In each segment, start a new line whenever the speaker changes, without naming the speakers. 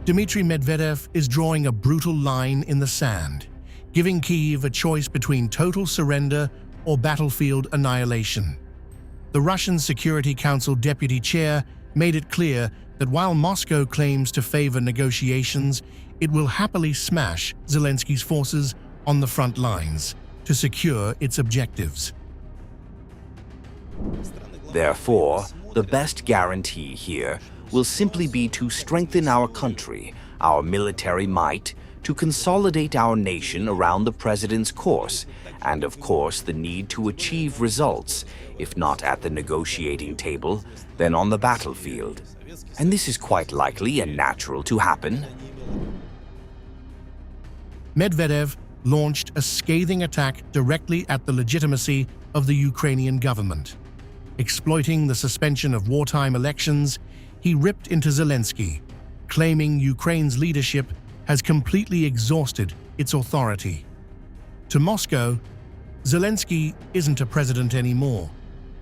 Dmitry Medvedev is drawing a brutal line in the sand, giving Kyiv a choice between total surrender or battlefield annihilation. The Russian Security Council deputy chair made it clear that while Moscow claims to favor negotiations, it will happily smash Zelensky's forces on the front lines to secure its objectives.
Therefore, the best guarantee here will simply be to strengthen our country, our military might, to consolidate our nation around the president's course, and of course the need to achieve results, if not at the negotiating table, then on the battlefield. And this is quite likely and natural to happen.
Medvedev launched a scathing attack directly at the legitimacy of the Ukrainian government. Exploiting the suspension of wartime elections, he ripped into Zelensky, claiming Ukraine's leadership has completely exhausted its authority. To Moscow, Zelensky isn't a president anymore.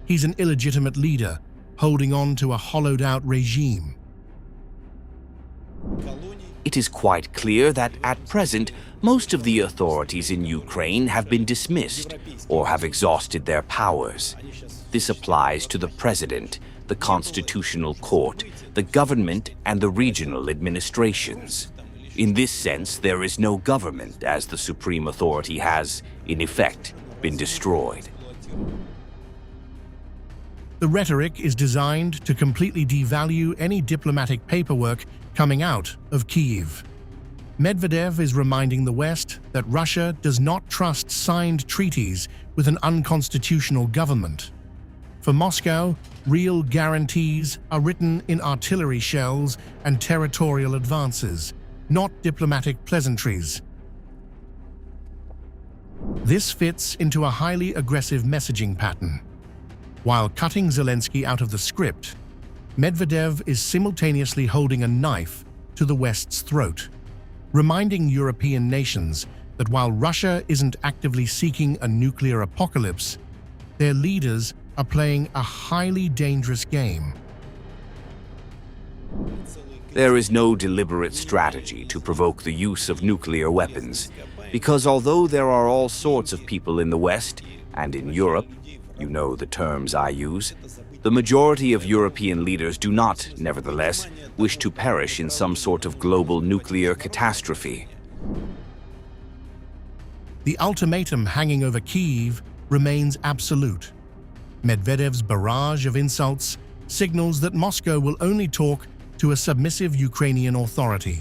He's an illegitimate leader, holding on to a hollowed-out regime.
It is quite clear that at present, most of the authorities in Ukraine have been dismissed or have exhausted their powers. This applies to the president, the constitutional court, the government, and the regional administrations. In this sense, there is no government, as the supreme authority has, in effect, been destroyed.
The rhetoric is designed to completely devalue any diplomatic paperwork coming out of Kyiv. Medvedev is reminding the West that Russia does not trust signed treaties with an unconstitutional government. For Moscow, real guarantees are written in artillery shells and territorial advances, not diplomatic pleasantries. This fits into a highly aggressive messaging pattern. While cutting Zelensky out of the script, Medvedev is simultaneously holding a knife to the West's throat, reminding European nations that while Russia isn't actively seeking a nuclear apocalypse, their leaders are playing a highly dangerous game.
There is no deliberate strategy to provoke the use of nuclear weapons, because although there are all sorts of people in the West and in Europe, you know the terms I use, the majority of European leaders do not, nevertheless, wish to perish in some sort of global nuclear catastrophe.
The ultimatum hanging over Kyiv remains absolute. Medvedev's barrage of insults signals that Moscow will only talk to a submissive Ukrainian authority.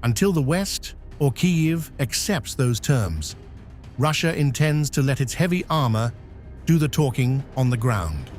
Until the West or Kyiv accepts those terms, Russia intends to let its heavy armor do the talking on the ground.